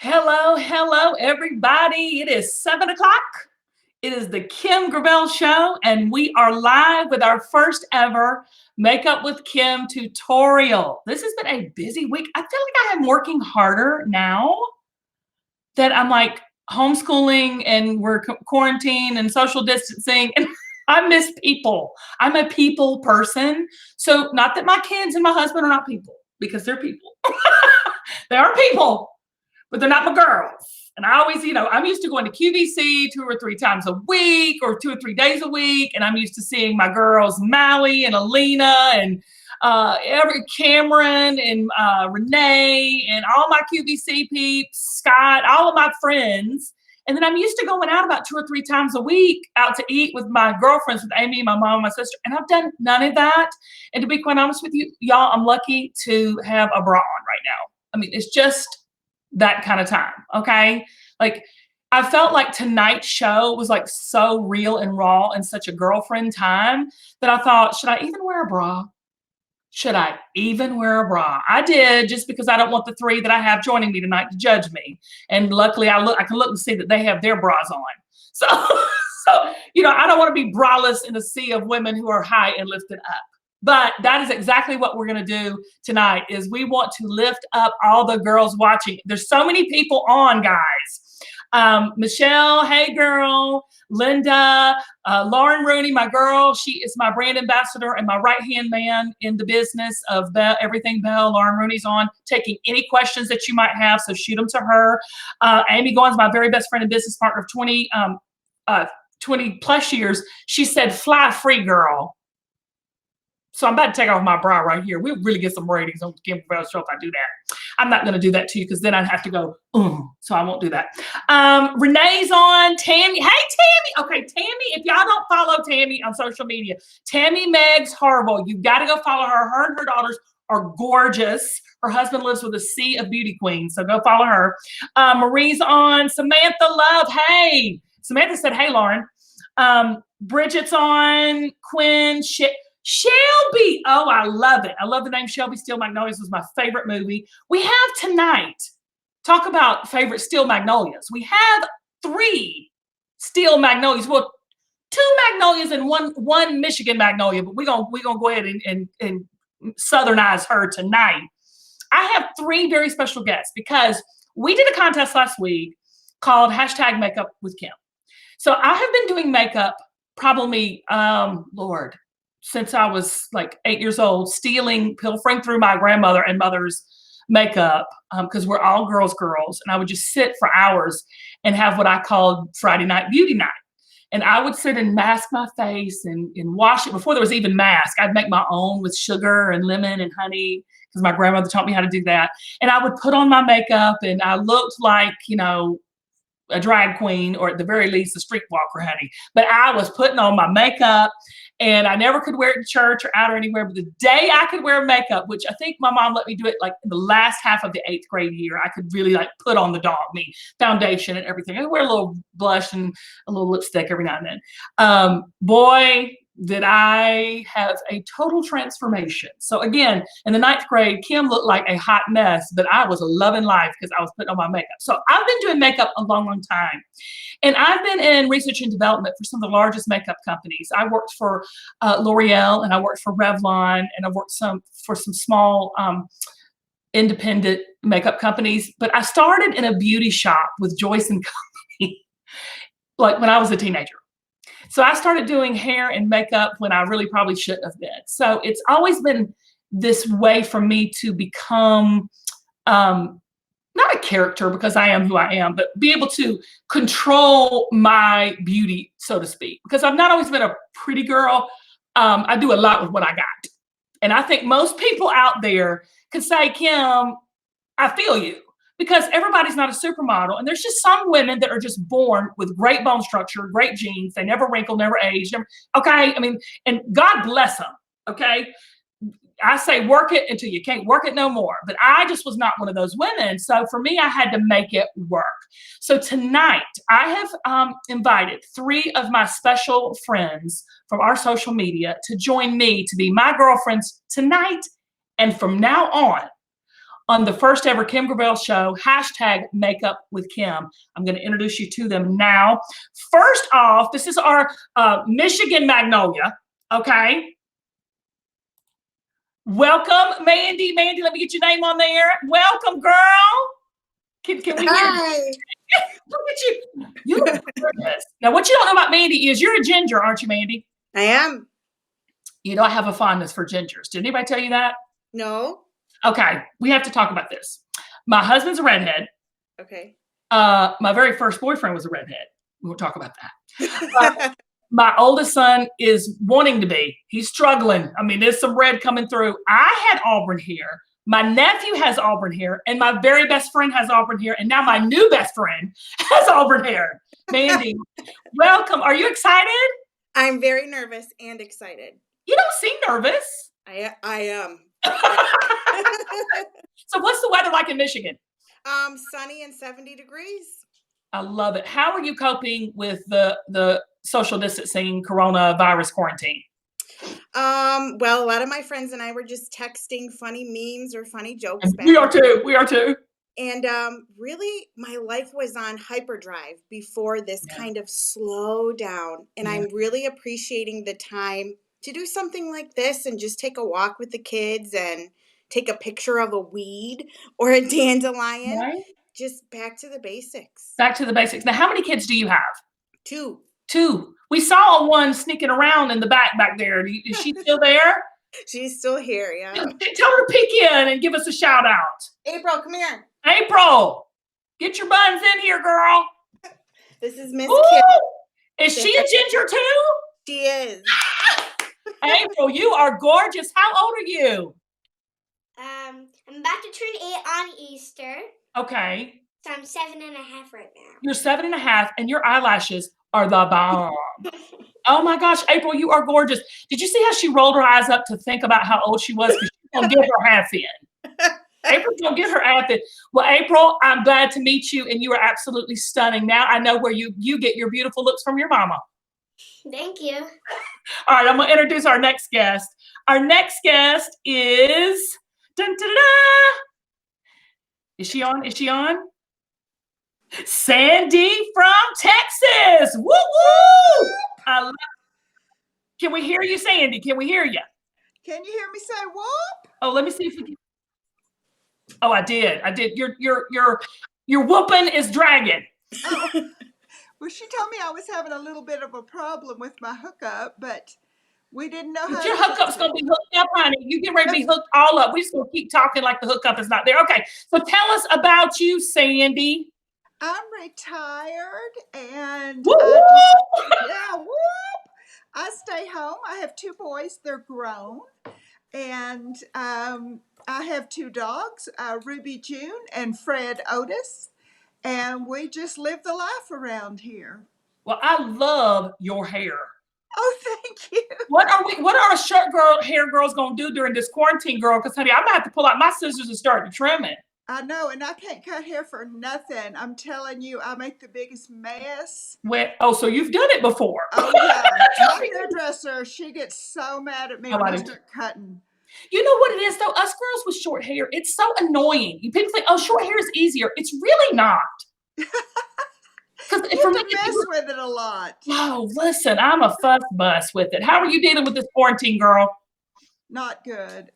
Hello, hello, everybody. It is 7 o'clock. It is the Kim Gravel Show, and we are live with our first ever Makeup with Kim tutorial. This has been a busy week. I feel like I am working harder now that I'm like homeschooling and we're quarantined and social distancing, and I miss people. I'm a people person. So, not that my kids and my husband are not people, because they're people. They are people, but they're not my girls. And I always, I'm used to going to QVC 2 or 3 times a week or 2 or 3 days a week. And I'm used to seeing my girls, Maui and Alina and every Cameron and Renee and all my QVC peeps, Scott, all of my friends. And then I'm used to going out about 2 or 3 times a week out to eat with my girlfriends, with Amy, my mom, and my sister. And I've done none of that. And to be quite honest with you, y'all, I'm lucky to have a bra on right now. I mean, it's just that kind of time. Okay. Like, I felt like tonight's show was like so real and raw and such a girlfriend time that I thought, should I even wear a bra? Should I even wear a bra? I did, just because I don't want the three that I have joining me tonight to judge me. And luckily I can look and see that they have their bras on. So, I don't want to be braless in a sea of women who are high and lifted up. But that is exactly what we're going to do tonight. Is we want to lift up all the girls watching. There's so many people on, guys. Michelle, hey girl. Linda, Lauren Rooney, my girl. She is my brand ambassador and my right-hand man in the business of Everything Belle. Lauren Rooney's on, taking any questions that you might have, so shoot them to her. Amy Goins, my very best friend and business partner of 20 plus years. She said, fly free, girl. So I'm about to take off my bra right here. We'll really get some ratings on the Kim Gravel Show if I do that. I'm not going to do that to you, because then I'd have to go, so I won't do that. Renee's on. Tammy. Hey, Tammy. Okay, Tammy, if y'all don't follow Tammy on social media, Tammy Meggs Harville, you've got to go follow her. Her and her daughters are gorgeous. Her husband lives with a sea of beauty queens, so go follow her. Marie's on. Samantha Love. Hey. Samantha said, hey, Lauren. Bridget's on. Quinn. Shelby. Oh, I love it. I love the name Shelby. Steel Magnolias was my favorite movie. We have tonight, talk about favorite Steel Magnolias. We have 3 Steel Magnolias. Well, 2 Magnolias and one Michigan Magnolia, but we're gonna go ahead and southernize her tonight. I have 3 very special guests, because we did a contest last week called #Makeup with Kim. So I have been doing makeup probably, Lord, since I was like 8 years old, pilfering through my grandmother and mother's makeup, because we're all girls. And I would just sit for hours and have what I called Friday night beauty night. And I would sit and mask my face and wash it before there was even mask. I'd make my own with sugar and lemon and honey, because my grandmother taught me how to do that. And I would put on my makeup, and I looked like, a drag queen, or at the very least a streetwalker, honey. But I was putting on my makeup, and I never could wear it to church or out or anywhere. But the day I could wear makeup, which I think my mom let me do it like in the last half of the 8th grade year, I could really like put on the dog me foundation and everything. I wear a little blush and a little lipstick every now and then. Boy, did I have a total transformation. So again, in the 9th grade, Kim looked like a hot mess, but I was loving life because I was putting on my makeup. So I've been doing makeup a long, long time. And I've been in research and development for some of the largest makeup companies. I worked for L'Oreal, and I worked for Revlon, and I worked for some small independent makeup companies. But I started in a beauty shop with Joyce and Company, like when I was a teenager. So I started doing hair and makeup when I really probably shouldn't have been. So it's always been this way for me to become not a character, because I am who I am, but be able to control my beauty, so to speak. Because I've not always been a pretty girl. I do a lot with what I got. And I think most people out there could say, Kim, I feel you. Because everybody's not a supermodel. And there's just some women that are just born with great bone structure, great genes. They never wrinkle, never age. Okay. I mean, and God bless them. Okay. I say work it until you can't work it no more. But I just was not one of those women. So for me, I had to make it work. So tonight, I have invited 3 of my special friends from our social media to join me to be my girlfriends tonight and from now on the first ever Kim Gravel show, hashtag Makeup with Kim. I'm going to introduce you to them now. First off, this is our Michigan Magnolia, okay? Welcome, Mandy. Mandy, let me get your name on there. Welcome, girl. Can we hear you? Look at you. You look gorgeous. Now, what you don't know about Mandy is you're a ginger, aren't you, Mandy? I am. You know I have a fondness for gingers. Did anybody tell you that? No. Okay, we have to talk about this. My husband's a redhead. Okay. My very first boyfriend was a redhead. We'll talk about that. My oldest son is wanting to be. He's struggling. I mean, there's some red coming through. I had auburn hair. My nephew has auburn hair, and my very best friend has auburn hair, and now my new best friend has auburn hair. Mandy, welcome. Are you excited? I'm very nervous and excited. You don't seem nervous. I am. So what's the weather like in Michigan? Sunny and 70 degrees. I love it. How are you coping with the social distancing coronavirus quarantine? Well, a lot of my friends and I were just texting funny memes or funny jokes back. We are too. We are too. And really, my life was on hyperdrive before this kind of slow down. And I'm really appreciating the time to do something like this and just take a walk with the kids and take a picture of a weed or a dandelion. Right? Just back to the basics. Back to the basics. Now, how many kids do you have? 2. 2. We saw one sneaking around in the back there. Is she still there? She's still here, yeah. Tell her to peek in and give us a shout out. April, come here. April, get your buns in here, girl. This is Miss Kim. Is she a ginger too? She is. April, you are gorgeous. How old are you? I'm about to turn 8 on Easter. Okay. So I'm 7.5 right now. You're 7.5, and your eyelashes are the bomb. Oh my gosh, April, you are gorgeous. Did you see how she rolled her eyes up to think about how old she was? She's gonna get her half in. April's gonna get her half in. Well, April, I'm glad to meet you, and you are absolutely stunning. Now I know where you get your beautiful looks from your mama. Thank you. All right, I'm gonna introduce our next guest. Our next guest is dun, dun, dun, dun. Is she on? Is she on? Sandee from Texas. Woo woo! I love. Can we hear you, Sandee? Can we hear you? Can you hear me say whoop? Oh, let me see if we can. Oh, I did. Your whooping is dragging. Oh. Well, she told me I was having a little bit of a problem with my hookup, but we didn't know how. Your hookup's gonna be hooked up, honey. You get ready to be hooked all up. We just gonna keep talking like the hookup is not there. Okay, so tell us about you, Sandee. I'm retired and Woo! yeah, whoop. I stay home. I have 2 boys. They're grown, and I have 2 dogs, Ruby June and Fred Otis, and we just live the life around here. Well, I love your hair. Oh, thank you. What are hair girls gonna do during this quarantine, girl? Because honey, I'm gonna have to pull out my scissors and start to trim it. I know, and I can't cut hair for nothing. I'm telling you, I make the biggest mess. So you've done it before. Oh yeah, my hairdresser, she gets so mad at me when I start cutting. You know what it is though? Us girls with short hair, it's so annoying. People think, oh, short hair is easier. It's really not. You have to mess with it a lot. Oh, listen, I'm a fuss bus with it. How are you dealing with this quarantine, girl? Not good.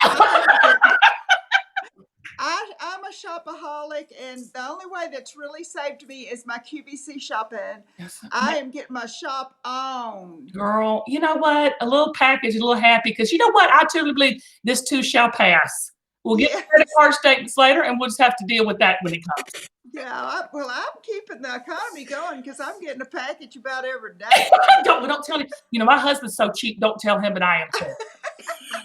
I'm a shopaholic, and the only way that's really saved me is my QVC shopping. Yes. I am getting my shop on. Girl, you know what? A little package, a little happy, because you know what? I truly believe this too shall pass. We'll get credit card statements later, and we'll just have to deal with that when it comes. Yeah, I'm keeping the economy going because I'm getting a package about every day. Don't tell him. You know, my husband's so cheap, don't tell him, but I am too.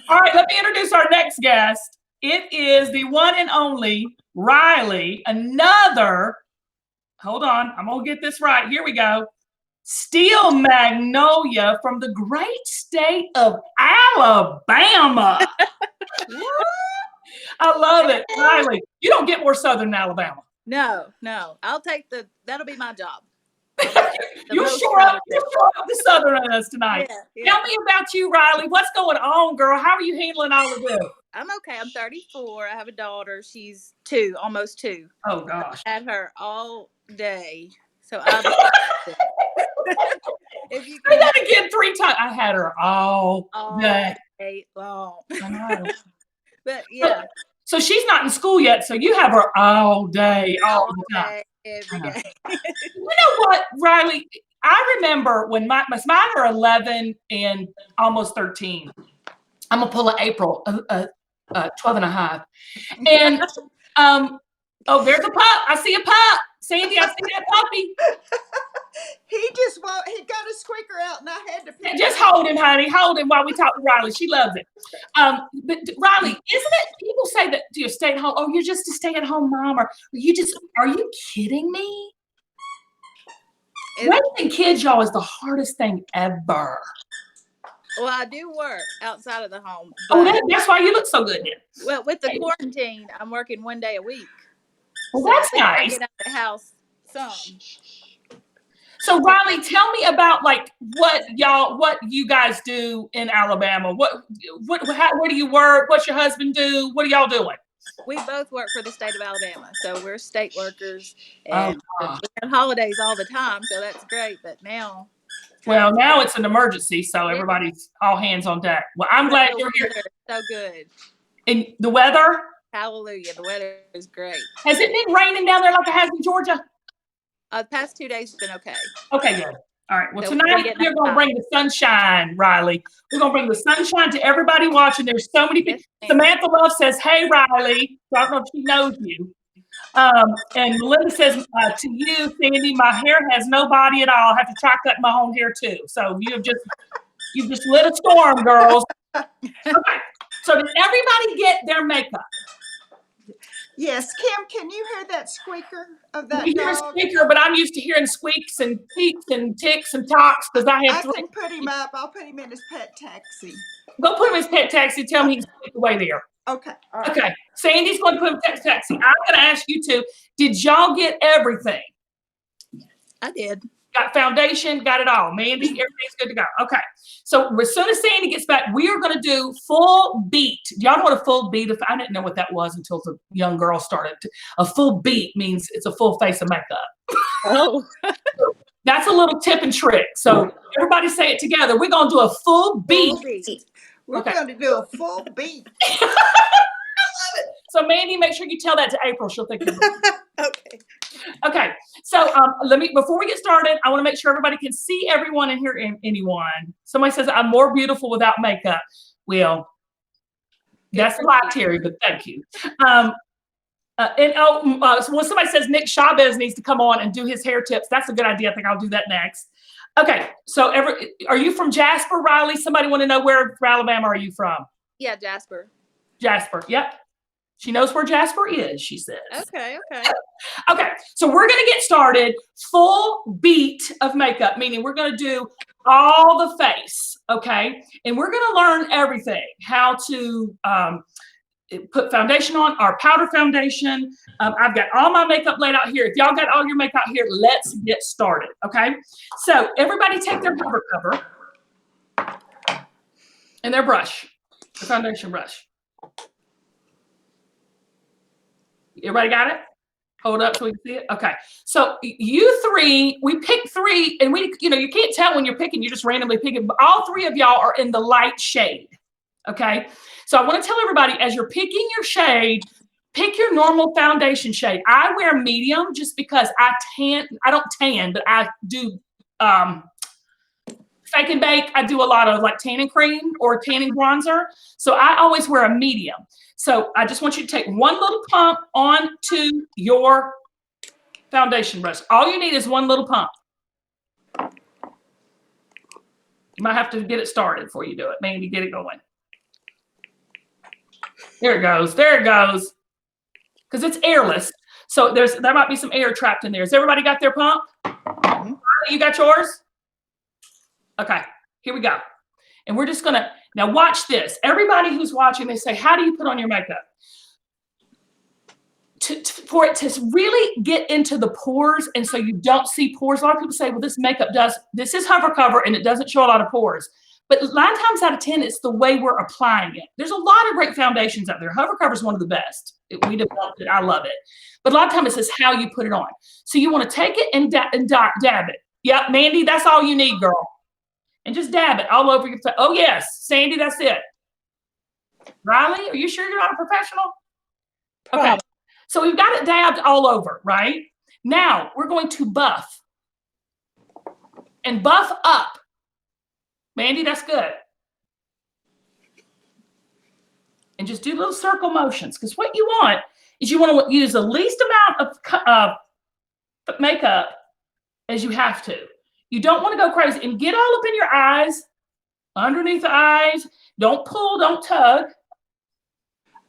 All right, let me introduce our next guest. It is the one and only Rilee, hold on, I'm gonna get this right. Here we go. Steel Magnolia from the great state of Alabama. I love it. Rilee, you don't get more southern than Alabama. No. That'll be my job. You're sure up the southern in us tonight. Yeah. Tell me about you, Rilee. What's going on, girl? How are you handling all of this? I'm okay. I'm 34. I have a daughter. She's 2, almost 2. Oh gosh. Had her all day. So I'm if you Say can that again 3 times. I had her all day. day long. I know. But yeah, So she's not in school yet, so you have her all day, all the time. day, every day. You know what, Rilee? I remember when mine are 11 and almost 13. I'm gonna pull an April, 12 and a half. And oh, there's a pup. I see a pup. Sandee, I see that puppy. He got a squeaker out and I had to pick Just him up. hold him, honey. Hold him while we talk to Rilee. She loves it. But Rilee, isn't it? People say that you're stay at home. Oh, you're just a stay-at-home mom, or are you kidding me? Raising kids, y'all, is the hardest thing ever. Well, I do work outside of the home. Oh, But, that's why you look so good then. well, with the quarantine, I'm working 1 day a week. Well, So that's at least I nice. get out of the house some. So Rilee, tell me about like what you guys do in Alabama. Where do you work? What's your husband do? What are y'all doing? We both work for the state of Alabama, so we're state workers, Oh, and gosh. we have holidays all the time, so that's great. But now, Well, now it's an emergency, so everybody's all hands on deck. Well, I'm glad you're here. So good. And the weather? Hallelujah. The weather is great. Has it been raining down there like it has in Georgia? The past 2 days has been okay. Okay, good. All right. Well, So tonight we're going to bring the sunshine, Rilee. We're going to bring the sunshine to everybody watching. There's so many people. Yes, Samantha Love says, "Hey, Rilee." So I don't know if she knows you. And Melinda says, "To you, Sandee, my hair has no body at all. I have to try cutting my own hair too." So you've just lit a storm, girls. Okay. So did everybody get their makeup? Yes, Kim, can you hear that squeaker of that We hear a dog? squeaker, but I'm used to hearing squeaks and peeps and ticks and talks because I I have 3. can put him up. I'll put him in his pet taxi. Go put him in his pet taxi. Tell him he can squeak away there. Okay. All right. Okay. Sandee's going to put him in pet taxi. I'm going to ask you two, did y'all get everything? I did. Got foundation, got it all. Mandy, everything's good to go. Okay. So as soon as Sandee gets back, we are going to do full beat. Y'all know what a full beat is? I didn't know what that was until the young girl started. A full beat means it's a full face of makeup. Oh. That's a little tip and trick. So everybody say it together. We're going to do a full beat. We're Okay. going to do a full beat. I love it. So Mandy, make sure you tell that to April. She'll think you're Okay. Okay. So before we get started, I want to make sure everybody can see everyone and hear anyone. Somebody says I'm more beautiful without makeup. Well, that's a lie, Terry, but thank you. So when somebody says Nick Chavez needs to come on and do his hair tips, that's a good idea. I think I'll do that next. Okay. So are you from Jasper, Rilee? Somebody want to know where Alabama are you from? Yeah, Jasper. Jasper. Yep. She knows where Jasper is, she says. Okay. Okay, so we're going to get started. Full beat of makeup, meaning we're going to do all the face, okay? And we're going to learn everything, how to put foundation on, our powder foundation. I've got all my makeup laid out here. If y'all got all your makeup here, let's get started, okay? So everybody take their cover and their brush, the foundation brush. Everybody got it? Hold up so we can see it. Okay. So you 3, we picked 3, and you can't tell when you're picking, you're just randomly picking, but all 3 of y'all are in the light shade. Okay. So I want to tell everybody, as you're picking your shade, pick your normal foundation shade. I wear medium just because I don't tan, but I do fake and bake. I do a lot of like tanning cream or tanning bronzer. So I always wear a medium. So I just want you to take one little pump onto your foundation brush. All you need is one little pump. You might have to get it started before you do it. Mandy, get it going. There it goes. There it goes. Because it's airless. So there might be some air trapped in there. Has everybody got their pump? You got yours? Okay, here we go. And we're just gonna, now watch this. Everybody who's watching, they say, how do you put on your makeup? For it to really get into the pores and so you don't see pores. A lot of people say, well, this makeup this is hover cover and it doesn't show a lot of pores. But 9 times out of 10, it's the way we're applying it. There's a lot of great foundations out there. Hover Cover is one of the best. We developed it. I love it. But a lot of times it's how you put it on. So you want to take it and dab it. Yep, Mandy, that's all you need, girl. And just dab it all over your face. Oh, yes, Sandee, that's it. Rilee, are you sure you're not a professional? Okay, so we've got it dabbed all over, right? Now we're going to buff and buff up. Mandy, that's good. And just do little circle motions, because what you want is you want to use the least amount of makeup as you have to. You don't want to go crazy and get all up in your eyes, underneath the eyes. Don't pull, don't tug.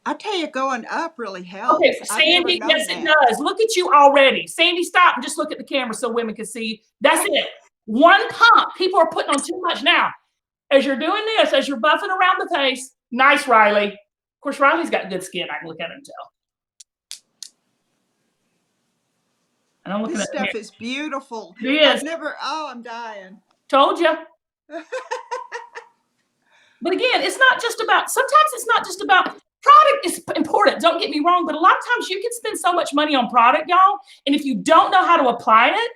I tell you, going up really helps. Okay, Sandee, yes, it does. Look at you already. Sandee, stop and just look at the camera so women can see. That's it. One pump. People are putting on too much now. As you're doing this, as you're buffing around the face, nice, Rilee. Of course, Rilee's got good skin. I can look at it and tell. And I'm looking This at stuff is beautiful. It is. I'm dying. Told you. But again, it's not just about, sometimes it's not just about, product is important, don't get me wrong, but a lot of times you can spend so much money on product, y'all, and if you don't know how to apply it,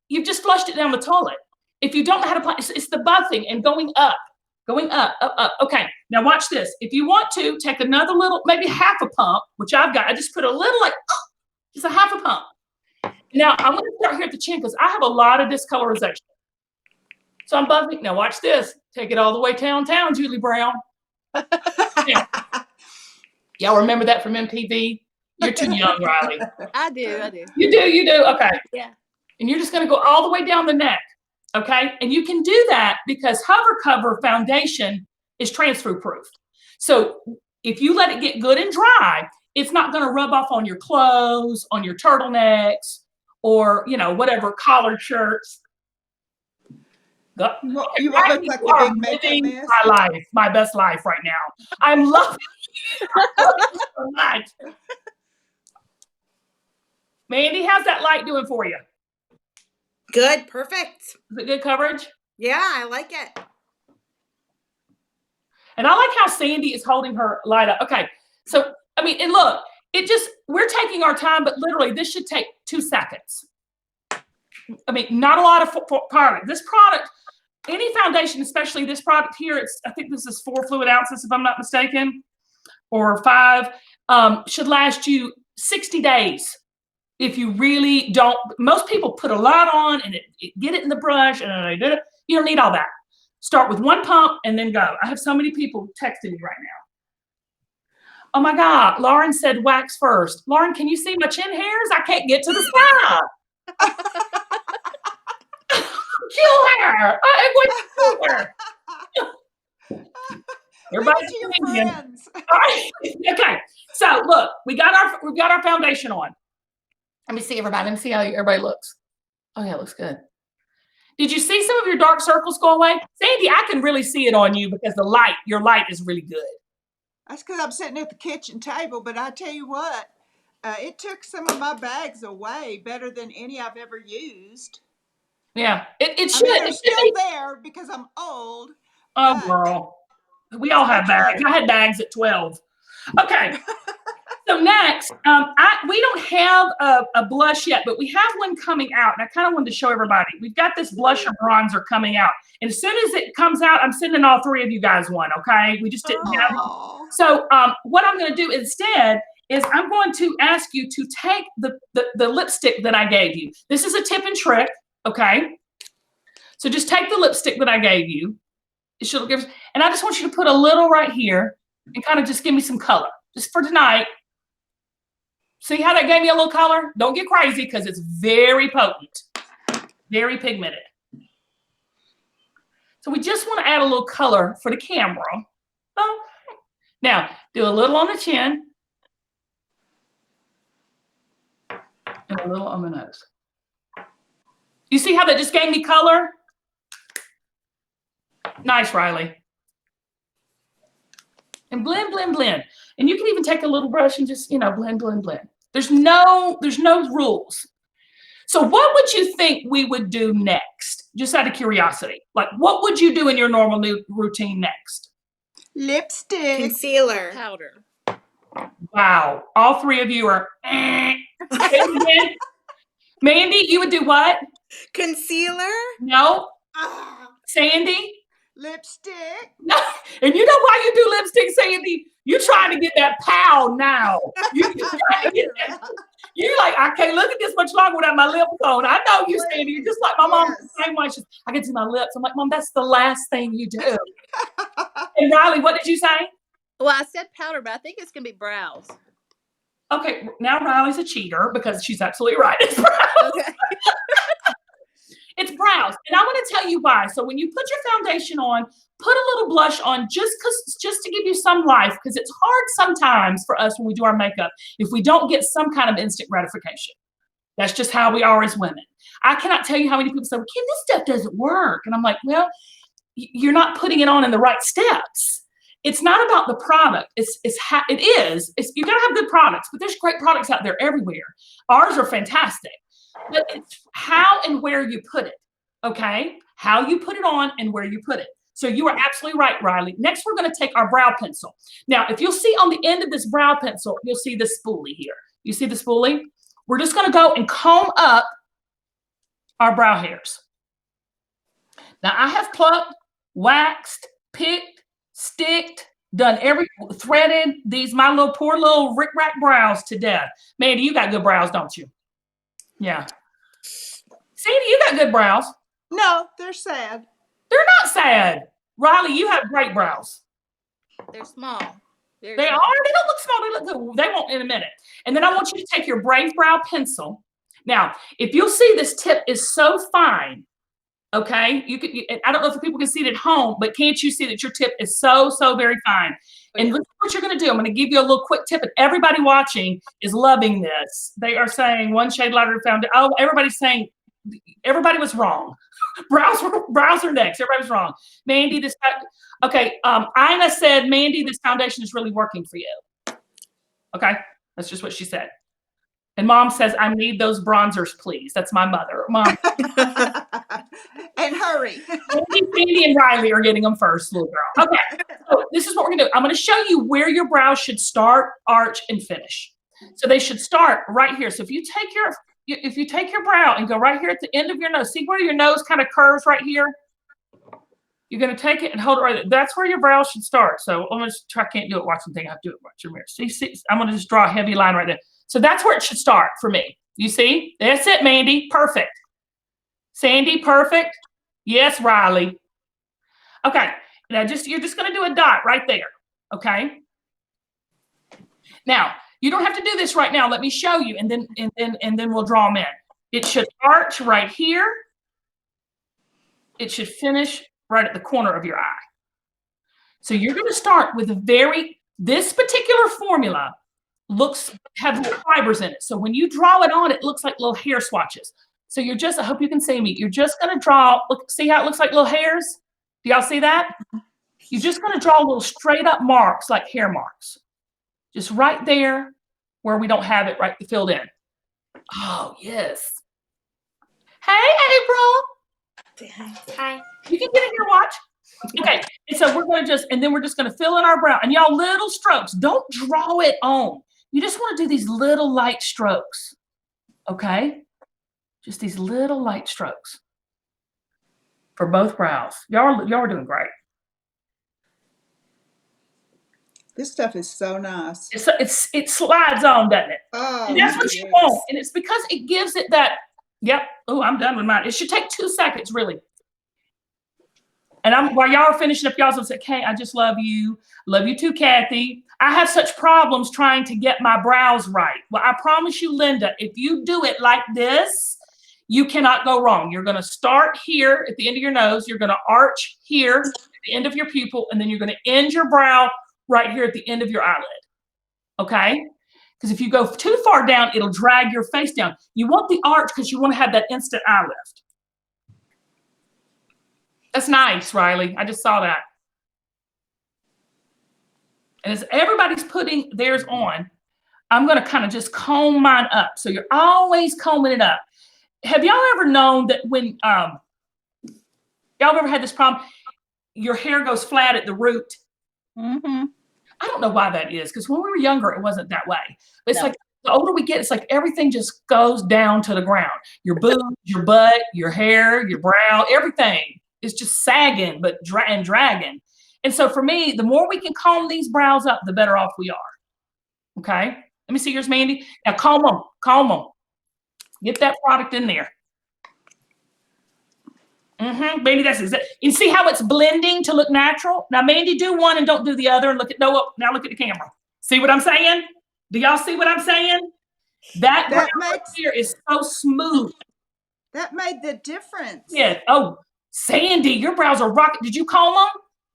you've just flushed it down the toilet. If you don't know how to apply it, it's the buffing and going up, up. Okay, now watch this. If you want to, take another little, maybe half a pump, which I've got. I just put a little, like, just a half a pump. Now, I'm going to start here at the chin because I have a lot of discolorization. So I'm buffing. Now watch this. Take it all the way downtown, Julie Brown. Yeah. Y'all remember that from MTV? You're too young, Rilee. I do. You do. Okay. Yeah. And you're just going to go all the way down the neck. Okay. And you can do that because Hover Cover foundation is transfer proof. So if you let it get good and dry, it's not going to rub off on your clothes, on your turtlenecks, or, whatever, collared shirts. You won't look like a big makeup mess. My life, my best life right now. I'm loving it so much. Mandy, how's that light doing for you? Good, perfect. Is it good coverage? Yeah, I like it. And I like how Sandee is holding her light up. Okay, so, and look, we're taking our time, but literally this should take 2 seconds. Not a lot of product. This product, any foundation, especially this product here, I think this is 4 fluid ounces, if I'm not mistaken, or 5, should last you 60 days. If you really don't, most people put a lot on and get it in the brush and they did it. You don't need all that. Start with 1 pump and then go. I have so many people texting me right now. Oh my God, Lauren said wax first. Lauren, can you see my chin hairs? I can't get to the side. Kill her. I went to her. Everybody's to your friends. All right. Okay. So look, we've got our foundation on. Let me see everybody. Let me see how everybody looks. Oh yeah, it looks good. Did you see some of your dark circles go away? Sandee, I can really see it on you because your light is really good. That's because I'm sitting at the kitchen table, but I tell you what, it took some of my bags away better than any I've ever used. Yeah, it should. They're still there because I'm old. Oh, girl. We all have bags. I had bags at 12. Okay. So next, we don't have a blush yet, but we have one coming out, and I kind of wanted to show everybody. We've got this blusher bronzer coming out, and as soon as it comes out, I'm sending all 3 of you guys one, okay? We just didn't have one. So what I'm going to do instead is I'm going to ask you to take the lipstick that I gave you. This is a tip and trick, okay? So just take the lipstick that I gave you. It should give, and I just want you to put a little right here and kind of just give me some color, just for tonight. See how that gave me a little color? Don't get crazy because it's very potent, very pigmented. So we just want to add a little color for the camera. Oh. Now, do a little on the chin and a little on the nose. You see how that just gave me color? Nice, Rilee. And blend, blend, blend. And you can even take a little brush and just, blend, blend, blend. There's no rules. So what would you think we would do next? Just out of curiosity. Like, what would you do in your normal routine next? Lipstick. Concealer. Powder. Wow. All three of you are. Say it again. Mandy, you would do what? Concealer. No. Ah. Sandy? Lipstick. No. And you know why you do lipstick, Sandy? You're trying to get that pow now. You're trying to get that. You're like, I can't look at this much longer without my lips on. I know you, Sandy. You're just like my mom. Yes. The same way. I can see my lips. I'm like, Mom, that's the last thing you do. And Rilee, what did you say? Well, I said powder, but I think it's gonna be brows. Okay, now Rilee's a cheater because she's absolutely right. It's brows. Okay. It's brows. And I want to tell you why. So when you put your foundation on, put a little blush on just to give you some life, because it's hard sometimes for us when we do our makeup if we don't get some kind of instant gratification. That's just how we are as women. I cannot tell you how many people say, Kim, this stuff doesn't work. And I'm like, well, you're not putting it on in the right steps. It's not about the product. You gotta have good products, but there's great products out there everywhere. Ours are fantastic, but it's how and where you put it, okay? How you put it on and where you put it. So you are absolutely right, Rilee. Next, we're gonna take our brow pencil. Now, if you'll see on the end of this brow pencil, you'll see the spoolie here. You see the spoolie? We're just gonna go and comb up our brow hairs. Now, I have plucked, waxed, picked, sticked, done threaded my poor little rick-rack brows to death. Mandy, you got good brows, don't you? Yeah. Sandy, you got good brows. No, they're sad. They're not sad. Rilee, you have great brows. They're small. They are. They don't look small. They look good. They won't in a minute. And then I want you to take your Brave Brow pencil. Now, if you'll see, this tip is so fine. Okay, I don't know if people can see it at home, but can't you see that your tip is so very fine? And look what you're going to do. I'm going to give you a little quick tip, and everybody watching is loving this. They are saying one shade lighter found. Oh, everybody's saying everybody was wrong. brows are next. Everybody was wrong. Mandy, Ina said, Mandy, this foundation is really working for you. Okay, that's just what she said. And Mom says, I need those bronzers, please. That's my mother. Mom. And hurry. Sandy and Rilee are getting them first, little girl. Okay, so this is what we're gonna do. I'm gonna show you where your brows should start, arch, and finish. So they should start right here. So if you take your brow and go right here at the end of your nose, see where your nose kind of curves right here? You're gonna take it and hold it right there. That's where your brows should start. So I'm gonna try. I can't do it watching thing. I have to do it watching mirror. See, I'm gonna just draw a heavy line right there. So that's where it should start for me. You see? That's it, Mandy. Perfect. Sandy, perfect. Yes, Rilee. Okay. Now you're just going to do a dot right there. Okay. Now, you don't have to do this right now. Let me show you, and then we'll draw them in. It should arch right here. It should finish right at the corner of your eye. So you're going to start with this particular formula have little fibers in it. So when you draw it on, it looks like little hair swatches. So I hope you can see me. You're just going to draw, see how it looks like little hairs? Do y'all see that? You're just going to draw little straight up marks, like hair marks. Just right there where we don't have it filled in. Oh, yes. Hey, April. Hi. You can get in here, watch. Okay, and so we're just going to fill in our brow. And y'all, little strokes. Don't draw it on. You just want to do these little light strokes. Okay? Just these little light strokes for both brows. Y'all are doing great. This stuff is so nice. It slides on, doesn't it? Oh, and that's what you want. And it's because it gives it that, yep. Oh, I'm done with mine. It should take 2 seconds, really. And while y'all are finishing up, y'all will say, Kay, I just love you. Love you too, Kathy. I have such problems trying to get my brows right. Well, I promise you, Linda, if you do it like this, you cannot go wrong. You're going to start here at the end of your nose. You're going to arch here at the end of your pupil, and then you're going to end your brow right here at the end of your eyelid. Okay? Because if you go too far down, it'll drag your face down. You want the arch because you want to have that instant eye lift. That's nice, Rilee. I just saw that. And as everybody's putting theirs on, I'm going to kind of just comb mine up. So you're always combing it up. have y'all ever known that when y'all ever had this problem? Your hair goes flat at the root. Mm-hmm. I don't know why that is, because when we were younger, it wasn't that way. But it's No. like the older we get, it's like everything just goes down to the ground. Your boobs, your butt, your hair, your brow, everything is just sagging, but dragging. And so for me, the more we can comb these brows up, the better off we are. Okay? Let me see yours, Mandy. Now comb them. Get that product in there. Baby, that's exactly. You see how it's blending to look natural? Now, Mandy, do one and don't do the other. And look at now look at the camera. See what I'm saying? Do y'all see what I'm saying? That brow right here is so smooth. That made the difference. Yeah. Oh, Sandee, your brows are rocking. Did you comb them?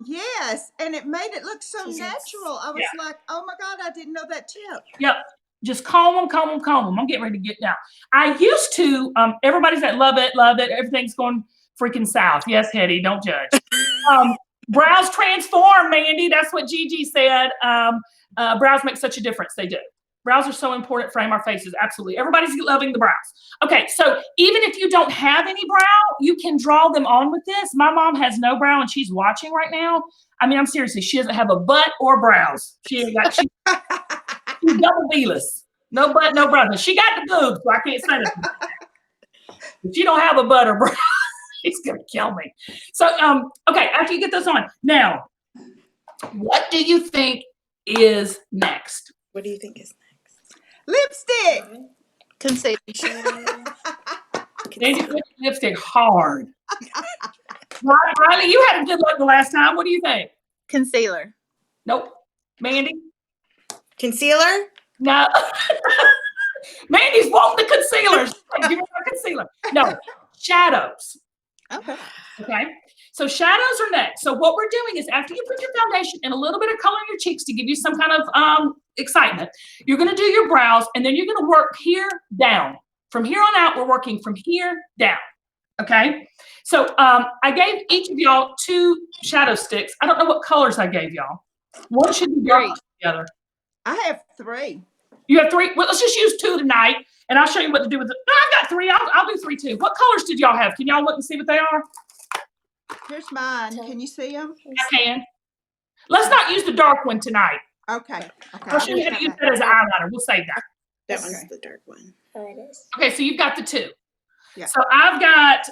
Yes, and it made it look so natural. I was like, oh my God, I didn't know that tip. Yep. Just comb them. I'm getting ready to get down. I used to, everybody's like, love it. Everything's going freaking south. Yes, Hetty, don't judge. Brows transform, Mandy. That's what Gigi said. Brows make such a difference. They do. Brows are so important. Frame our faces. Absolutely. Everybody's loving the brows. Okay, so even if you don't have any brow, you can draw them on with this. My mom has no brow and she's watching right now. I mean, I'm seriously, she doesn't have a butt or brows. She's double B-less. No butt, no brows. She got the boobs, so I can't say anything. But she don't have a butt or brows. He's gonna kill me. So, okay, after you get those on, now, what do you think is next? What do you think is Lipstick. Concealer. Mandy, put lipstick hard. Rilee, you had a good look the last time. What do you think? Concealer. Nope. Mandy? concealer? No. Mandy's wanting the concealer. Give me my concealer. No, shadows. Okay. Okay. So shadows are next. So what we're doing is after you put your foundation and a little bit of color in your cheeks to give you some kind of excitement, you're going to do your brows and then you're going to work here down. From here on out, we're working from here down. Okay. So I gave each of y'all 2 shadow sticks. I don't know what colors I gave y'all. One should be dark together. I have 3. You have 3? Well, let's just use 2 tonight and I'll show you what to do with it. No, I've got 3. I'll do 3 too. What colors did y'all have? Can y'all look and see what they are? Here's mine. Can you see them? I can. Let's not use the dark one tonight. Okay. I'll show you how to use that as an eyeliner. We'll save that. That one's the dark one. Oh, it is. Okay, so you've got the 2. Yeah. So I've got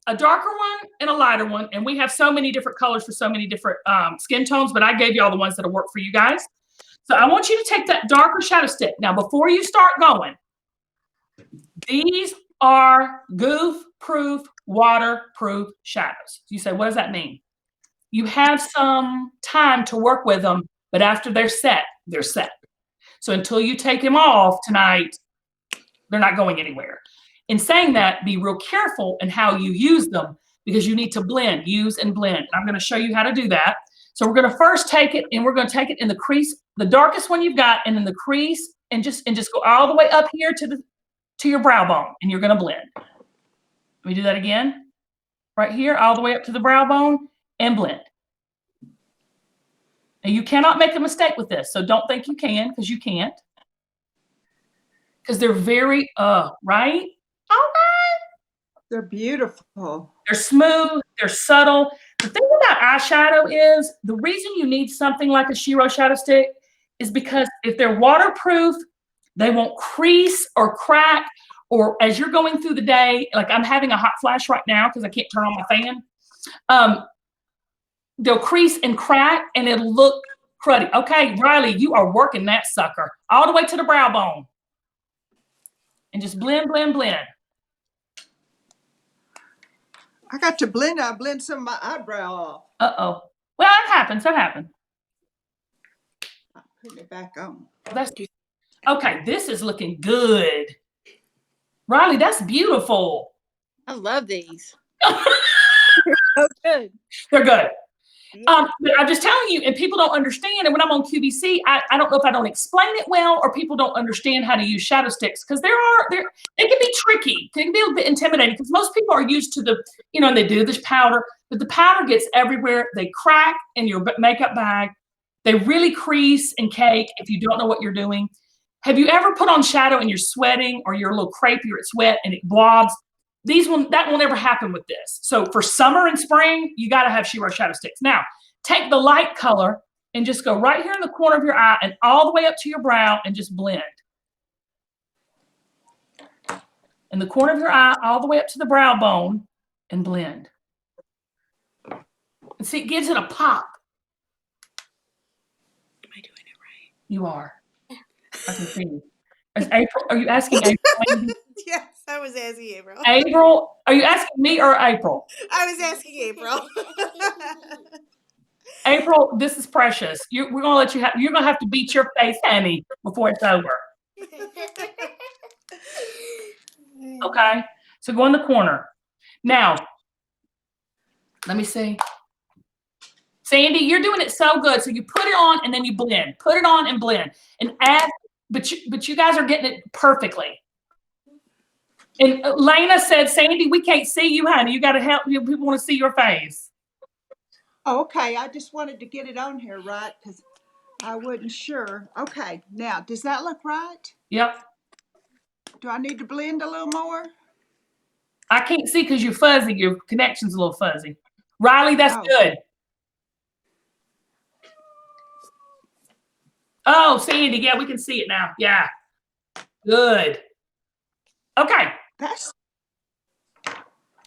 a darker one and a lighter one, and we have so many different colors for so many different skin tones, but I gave you all the ones that'll work for you guys. So I want you to take that darker shadow stick. Now, before you start going, these are goof-proof, waterproof shadows. You say, what does that mean? You have some time to work with them, but after they're set, they're set. So until you take them off tonight, they're not going anywhere. In saying that, be real careful in how you use them because you need to blend, use and blend. And I'm going to show you how to do that. So we're going to first take it and we're going to take it in the crease, the darkest one you've got, and in the crease, and just go all the way up here to your brow bone, and you're going to blend. Let me do that again. Right here, all the way up to the brow bone, and blend. Now you cannot make a mistake with this, so don't think you can, because you can't. Because they're very, right? Okay. They're beautiful. They're smooth, they're subtle. The thing about eyeshadow is the reason you need something like a Shiro shadow stick is because if they're waterproof, they won't crease or crack, or as you're going through the day, like I'm having a hot flash right now because I can't turn on my fan. They'll crease and crack and it'll look cruddy. Okay, Rilee, you are working that sucker all the way to the brow bone. And just blend, blend, blend. I got to blend. I blend some of my eyebrow off. Uh-oh. Well, that happens. That happened. I'm putting it back on. Okay, this is looking good. Rilee, that's beautiful. I love these. So good. They're good. But I'm just telling you, and people don't understand. And when I'm on QVC, I don't know if I don't explain it well or people don't understand how to use shadow sticks because they can be tricky. They can be a bit intimidating because most people are used to the, and they do this powder, but the powder gets everywhere. They crack in your makeup bag. They really crease and cake if you don't know what you're doing. Have you ever put on shadow and you're sweating, or you're a little crepey or it's wet and it blobs? That will never happen with this. So for summer and spring, you got to have Shiro shadow sticks. Now, take the light color and just go right here in the corner of your eye and all the way up to your brow and just blend. In the corner of your eye, all the way up to the brow bone and blend. And see, it gives it a pop. Am I doing it right? You are. I can see you. Are you asking April? Yes, I was asking April. April, are you asking me or April? I was asking April. April, this is precious. We're gonna let you you're gonna have to beat your face, honey, before it's over. Okay, so go in the corner. Now, let me see. Sandee, you're doing it so good. So you put it on and then you blend. Put it on and blend. And add, but you guys are getting it perfectly. And Lena said, Sandee, we can't see you, honey. You got to help. People want to see your face. Okay, I just wanted to get it on here right because I wasn't sure. Okay, now, does that look right? Yep. Do I need to blend a little more? I can't see because you're fuzzy. Your connection's a little fuzzy. Rilee, that's good. Oh, Sandee, yeah, we can see it now. Yeah. Good. Okay.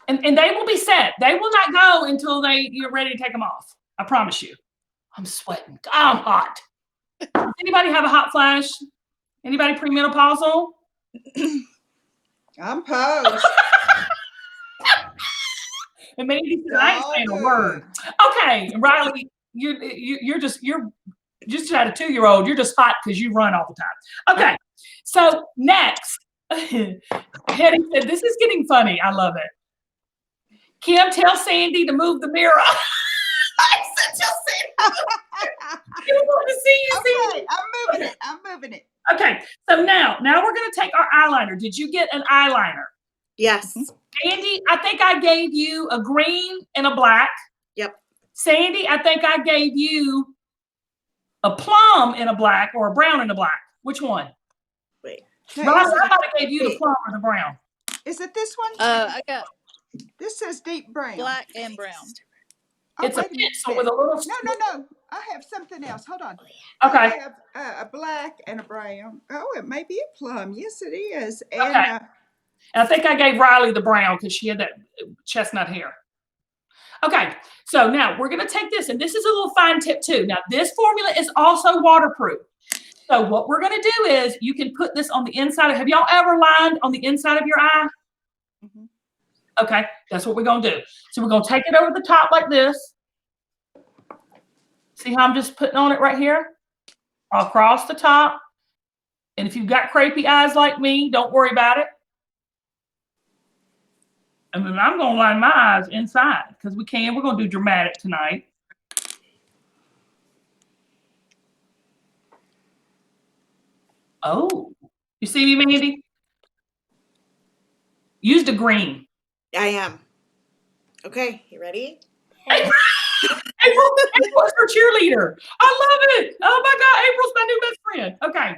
And they will be set. They will not go until you're ready to take them off. I promise you. I'm sweating. I'm hot. Does anybody have a hot flash? Anybody premenopausal? I'm posed. And Mandy said, I ain't saying a word. Okay, Rilee, you're just at a 2-year-old. You're just hot because you run all the time. Okay, so next, Hetty said, this is getting funny. I love it. Kim, tell Sandee to move the mirror. I said, tell Sandee. You want to see you, Okay, I'm moving it. Okay, so now we're going to take our eyeliner. Did you get an eyeliner? Yes. Mandy, I think I gave you a green and a black. Yep. Sandee, I think I gave you a plum and a black or a brown and a black. Which one? Wait. Rilee, I thought I gave you the plum or the brown. Is it this one? I got This says deep brown. black and brown. Oh, It's a wait pencil minute. with a little. No. I have something else. Hold on. Okay. I have a black and a brown. Oh, it may be a plum. Yes, it is. And Okay. And I think I gave Rilee the brown because she had that chestnut hair. Okay, so now we're going to take this, and this is a little fine tip too. Now, this formula is also waterproof. So what we're going to do is you can put this on the inside. Have y'all ever lined on the inside of your eye? Mm-hmm. Okay, that's what we're going to do. So we're going to take it over the top like this. See how I'm just putting on it right here? Across the top. And if you've got crepey eyes like me, don't worry about it. And then I'm going to line my eyes inside because we're going to do dramatic tonight. Oh, you see me, Mandy? Use the green. I am. Okay, you ready? April's her cheerleader. I love it. Oh my God, April's my new best friend. Okay.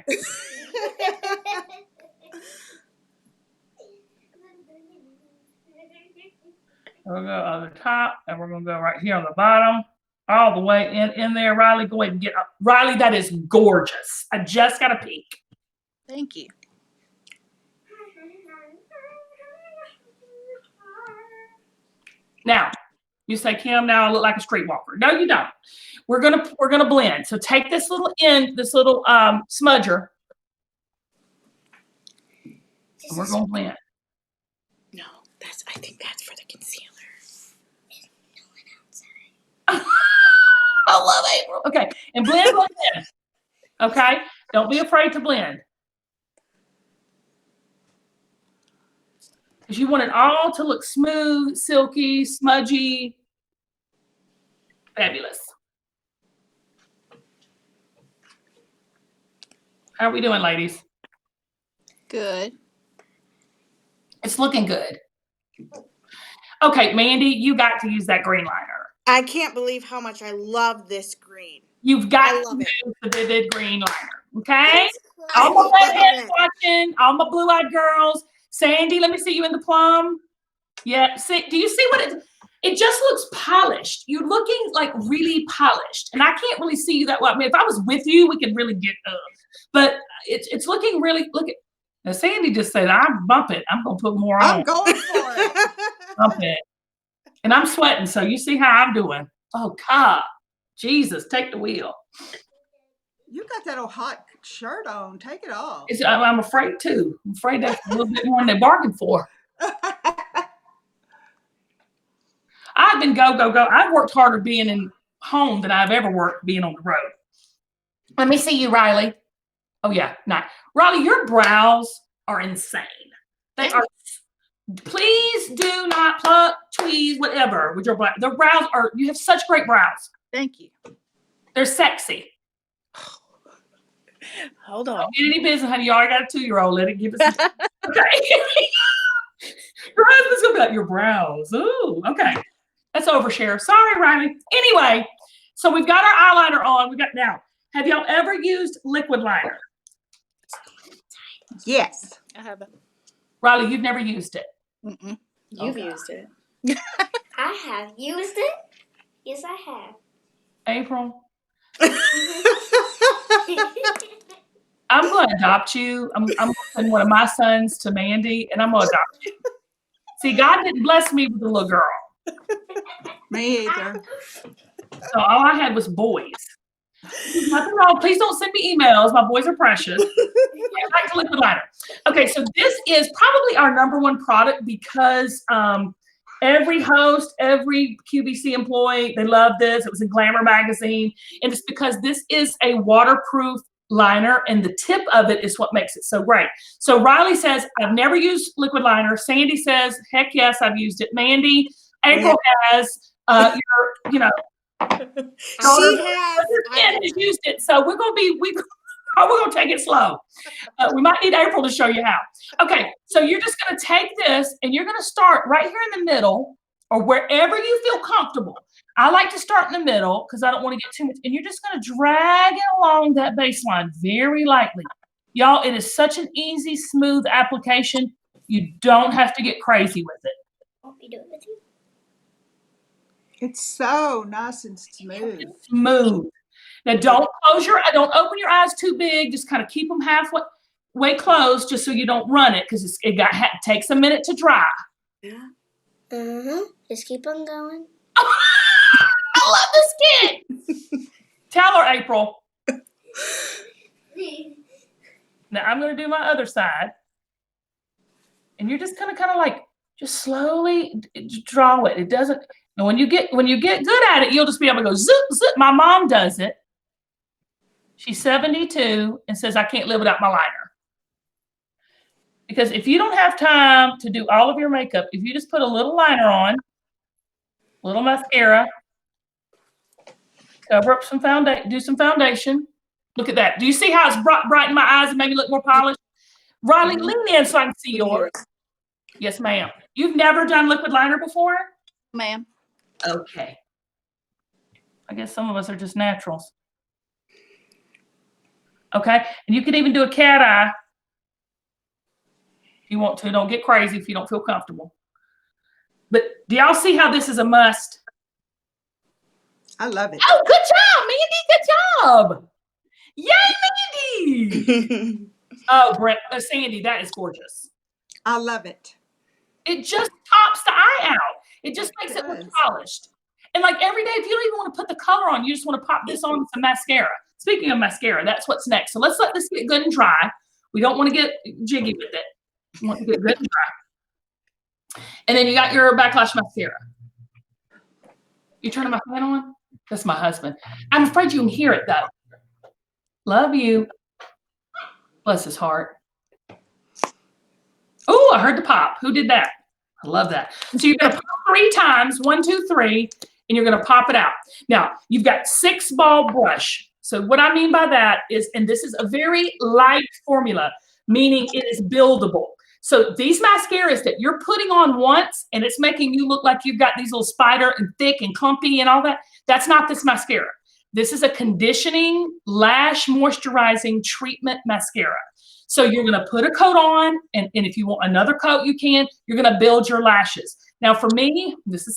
We'll go on the top, and we're going to go right here on the bottom, all the way in there. Rilee, go ahead and get up. Rilee, that is gorgeous. I just got a peek. Thank you. Now, you say, Kim, now I look like a streetwalker. No, you don't. We're gonna blend. So take this little smudger, and we're gonna blend. No, I think that's for the concealer. I love April. Okay, and blend. Okay, don't be afraid to blend. Because you want it all to look smooth, silky, smudgy, fabulous. How are we doing, ladies? Good. It's looking good. Okay, Mandy, you got to use that green liner. I can't believe how much I love this green. You've got I love to it. use the vivid green liner, okay? It's All my love redheads it. watching, all my blue-eyed girls. Sandee, let me see you in the plum. Yeah, see, do you see what it just looks polished. You're looking like really polished. And I can't really see you that way. I mean, if I was with you, we could really get but it's looking really, look at, now Sandee just said, I'm bump it. I'm gonna put more I'm on. going for it. Bump it. And I'm sweating, so you see how I'm doing. Oh God, Jesus, take the wheel. You got that old hot shirt on. Take it off. I'm afraid too. I'm afraid that's a little bit more than they bargained for. I've been go. I've worked harder being in home than I've ever worked being on the road. Let me see you, Rilee. Oh yeah, nice. Rilee, your brows are insane. They are. Please do not pluck, tweeze, whatever with your brows. The brows are. You have such great brows. Thank you. They're sexy. Hold Don't on. get any business, honey. You already got a 2-year-old. Let it give us. Okay. Your husband's gonna be like, your brows. Ooh, okay. That's overshare. Sorry, Rilee. Anyway, so we've got our eyeliner on. We got now. Have y'all ever used liquid liner? Yes. I haven't. Rilee, you've never used it. Mm-mm. You've used it. I have used it. Yes, I have. April, I'm going to adopt you. I'm going to send one of my sons to Mandy, and I'm going to adopt you. See, God didn't bless me with a little girl. Me either. So all I had was boys. There's nothing wrong. Please don't send me emails. My boys are precious. Back to liquid liner. Okay, so this is probably our #1 product because every host, every QVC employee, they love this. It was in Glamour magazine. And it's because this is a waterproof liner, and the tip of it is what makes it so great. So Rilee says, I've never used liquid liner. Sandee says, heck yes, I've used it. Mandy, April has, She has. has used it. So we're going to take it slow. We might need April to show you how. Okay, so you're just going to take this and you're going to start right here in the middle or wherever you feel comfortable. I like to start in the middle because I don't want to get too much. And you're just going to drag it along that baseline very lightly. Y'all, it is such an easy, smooth application. You don't have to get crazy with it. Want me to do it with you? It's so nice and smooth. It's smooth. Now don't open your eyes too big. Just kind of keep them halfway closed just so you don't run it because it takes a minute to dry. Yeah. Just keep on going. I love this kid. Tell her, April. Now I'm going to do my other side. And you're just going to kind of like just slowly draw it. It doesn't. And when you get good at it, you'll just be able to go zip, zip. My mom does it. She's 72 and says, I can't live without my liner. Because if you don't have time to do all of your makeup, if you just put a little liner on, little mascara, cover up some foundation, do some foundation. Look at that. Do you see how it's brightened my eyes and made me look more polished? Rilee, lean in so I can see yours. Yes, ma'am. You've never done liquid liner before? Ma'am. Okay. I guess some of us are just naturals. Okay. And you can even do a cat eye if you want to. Don't get crazy if you don't feel comfortable. But do y'all see how this is a must? I love it. Oh, good job, Mandy. Good job. Yay, Mandy. Oh, Sandee, that is gorgeous. I love it. It just tops the eye out. It just makes it look polished. And like every day, if you don't even want to put the color on, you just want to pop this on with some mascara. Speaking of mascara, that's what's next. So let's let this get good and dry. We don't want to get jiggy with it. We want to get good and dry. And then you got your backlash mascara. You turning my fan on? That's my husband. I'm afraid you can hear it though. Love you. Bless his heart. Oh, I heard the pop. Who did that? I love that. So you're going to pop 3 times, 1, 2, 3, and you're going to pop it out. Now, you've got 6-ball brush. So what I mean by that is, and this is a very light formula, meaning it is buildable. So these mascaras that you're putting on once and it's making you look like you've got these little spider and thick and clumpy and all that, that's not this mascara. This is a conditioning lash moisturizing treatment mascara. So you're going to put a coat on, and if you want another coat, you can. You're going to build your lashes. Now for me,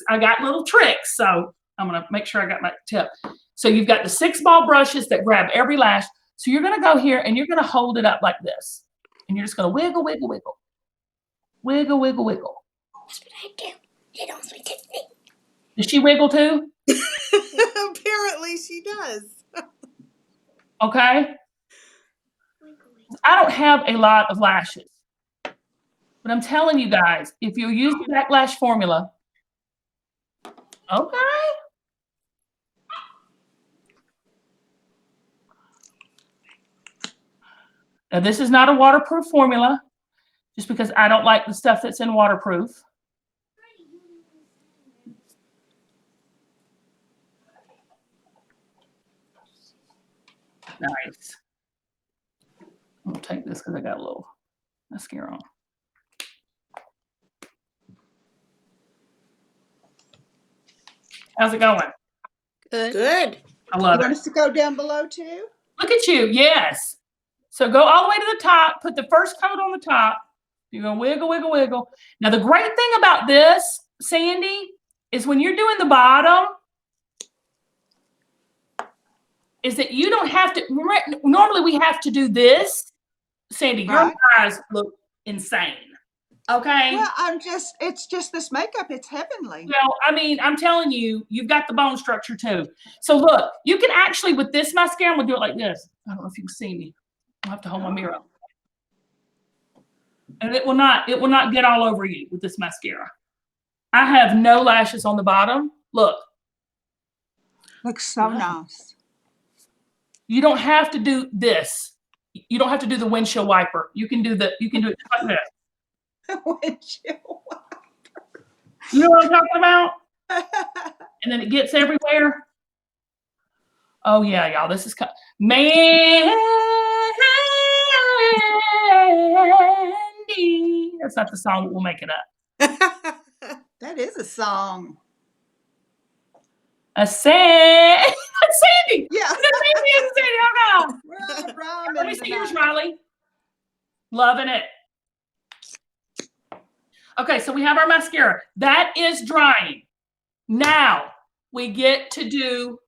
I got little tricks, so I'm going to make sure I got my tip. So you've got the 6-ball brushes that grab every lash. So you're going to go here and you're going to hold it up like this. And you're just going to wiggle, wiggle, wiggle. Wiggle, wiggle, wiggle. That's what I do. It always hits me. Does she wiggle too? Apparently she does. Okay. I don't have a lot of lashes. But I'm telling you guys, if you use the backlash formula, okay. Now this is not a waterproof formula, just because I don't like the stuff that's in waterproof. Nice. I'm gonna take this because I got a little mascara on. How's it going? Good. Good. I You love want it. us to go down below too? Look at you. Yes. So go all the way to the top, put the first coat on the top. You're gonna wiggle, wiggle, wiggle. Now the great thing about this, Sandy, is when you're doing the bottom, is that you don't have to, normally we have to do this. Sandy, your Right. eyes look insane. Okay? Well, it's just this makeup. It's heavenly. Well, I mean, I'm telling you, you've got the bone structure too. So look, you can actually, with this mascara, I'm gonna do it like this. I don't know if you can see me. I'll have to hold my mirror up. And it will not get all over you with this mascara. I have no lashes on the bottom. Look, Looks so Wow. nice. you don't have to do this. You don't have to do the windshield wiper. You can do it just like this. Windshield. You know what I'm talking about? And then it gets everywhere. Oh yeah, y'all. This is Mandy. That's not the song, but we'll make it up. That is a song. Sandy. Yeah. Sandy. Oh, God. We're rhyming Let me see yours, tonight. Rilee. Loving it. Okay, so we have our mascara. That is drying. Now we get to do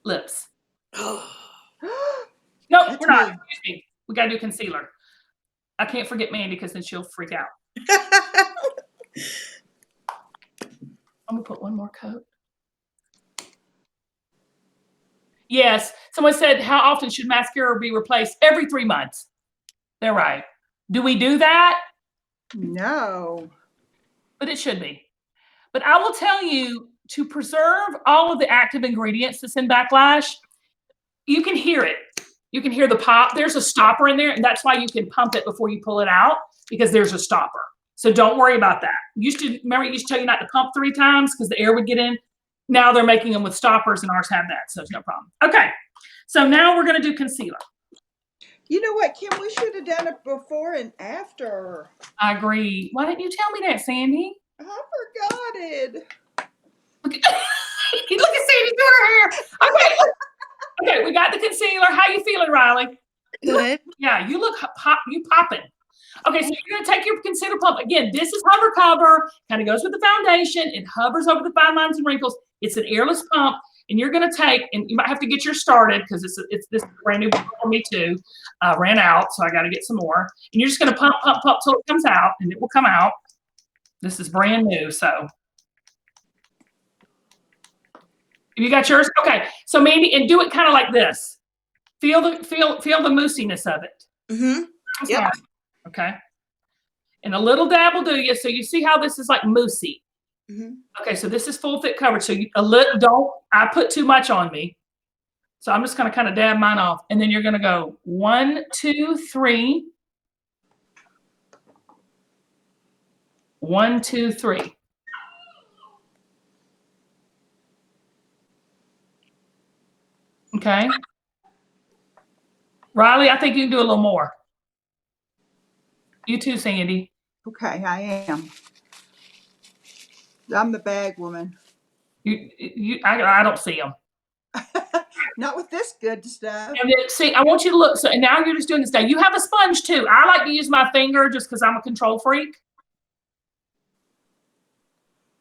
lips. Oh. No, That's we're not. me. Excuse me. We got to do concealer. I can't forget Mandy because then she'll freak out. I'm going to put one more coat. Yes. Someone said, how often should mascara be replaced? Every 3 months. They're right. Do we do that? No. But it should be. But I will tell you, to preserve all of the active ingredients that's in backlash, you can hear it. You can hear the pop. There's a stopper in there, and that's why you can pump it before you pull it out, because there's a stopper. So don't worry about that. Remember, it used to tell you not to pump 3 times because the air would get in. Now they're making them with stoppers, and ours have that, so there's no problem. Okay, so now we're going to do concealer. You know what, Kim? We should have done it before and after. I agree. Why didn't you tell me that, Sandy? I forgot it. Look at Sandy doing her hair. Okay. Okay, we got the concealer. How you feeling, Rilee? Good. Yeah, you look you popping. Okay, so you're gonna take your concealer pump. Again, this is hover cover, kind of goes with the foundation. It hovers over the fine lines and wrinkles. It's an airless pump, and you're gonna take, and you might have to get yours started because it's this brand new one for me too. Ran out, so I got to get some more. And you're just gonna pump, pump, pump till it comes out, and it will come out. This is brand new, so. Have you got yours? Okay, so Mandy, and do it kind of like this. Feel the moussiness of it. Mm-hmm. Yep. Okay. And a little dab will do you. So you see how this is like moussey. Mm-hmm. Okay, so this is full thick coverage. So I put too much on me. So I'm just gonna kind of dab mine off. And then you're gonna go 1, 2, 3. 1, 2, 3. Okay. Rilee, I think you can do a little more. You too, Sandy. Okay, I am. I'm the bag woman. I don't see them. Not with this good stuff. And then see, I want you to look. So, and now you're just doing this now. You have a sponge too. I like to use my finger just because I'm a control freak.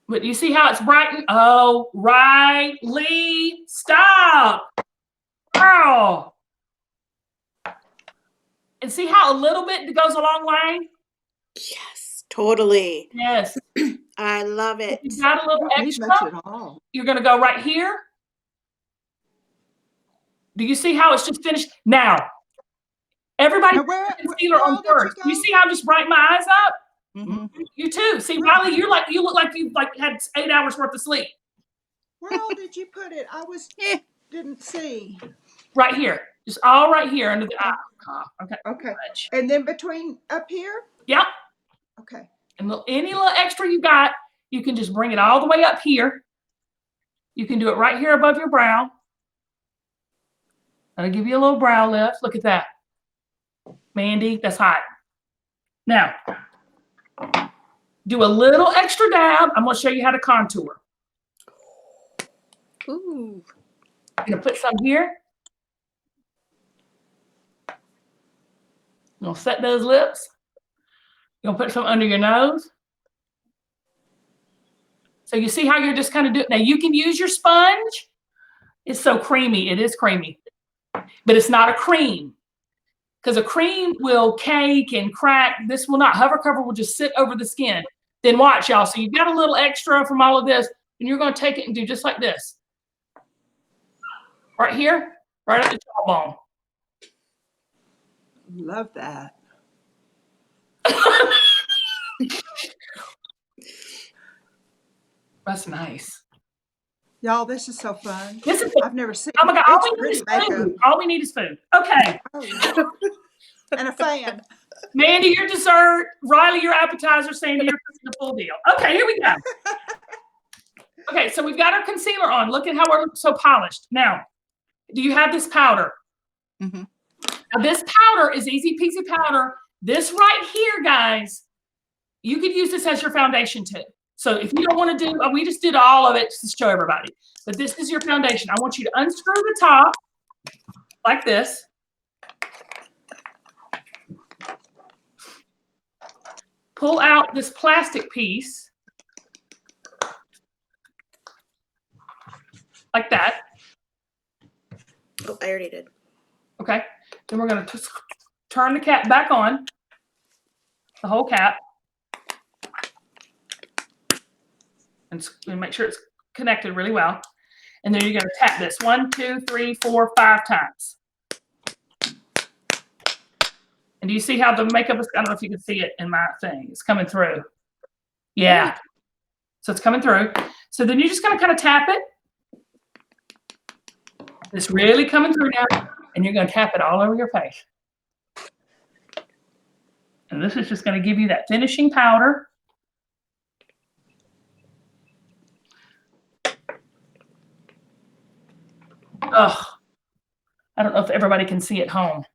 But you see how it's brightened? Oh, Rilee, stop. Girl. And see how a little bit goes a long way? Yes, totally. Yes. I love If it. you got a little Don't need extra, much at all. you're going to go right here. Do you see how it's just finished? Now, everybody Now, put where concealer all on did you first. You go? see how I just brighten my eyes up? Mhm. You too. See, Rilee, you look like you had 8 hours worth of sleep. Where all did you put it? I didn't see. Right here. Just all right here under the eye. Okay. Okay. And then between up here? Yep. Okay. And any little extra you got, you can just bring it all the way up here. You can do it right here above your brow. I'll give you a little brow lift. Look at that. Mandy, that's hot. Now, do a little extra dab. I'm going to show you how to contour. Ooh. I'm going to put some here. I'm going to set those lips. You're going to put some under your nose. So you see how you're just kind of doing. Now, you can use your sponge. It's so creamy. It is creamy. But it's not a cream. Because a cream will cake and crack. This will not. Hover cover will just sit over the skin. Then watch, y'all. So you've got a little extra from all of this, and you're going to take it and do just like this. Right here, right at the jawbone. Love that. That's nice. Y'all, this is so fun. This is. I've never seen. Oh my God! All It's we need pretty is makeup. food. All we need is food. Okay. Oh, yeah. And a fan. Mandy, your dessert. Rilee, your appetizer. Sandee, your the full deal. Okay, here we go. Okay, so we've got our concealer on. Look at how we're so polished. Now, do you have this powder? Mhm. Now, this powder is easy peasy powder. This right here, guys, you could use this as your foundation too. So if you don't want to do, we just did all of it to show everybody. But this is your foundation. I want you to unscrew the top like this. Pull out this plastic piece like that. Oh, I already did. Okay. Then we're going to turn the cap back on, the whole cap, and make sure it's connected really well. And then you're going to tap this 1, 2, 3, 4, 5 times. And do you see how the makeup is? I don't know if you can see it in my thing. It's coming through. Yeah. So it's coming through. So then you're just going to kind of tap it. It's really coming through now. And you're going to tap it all over your face. And this is just going to give you that finishing powder. Oh, I don't know if everybody can see at home,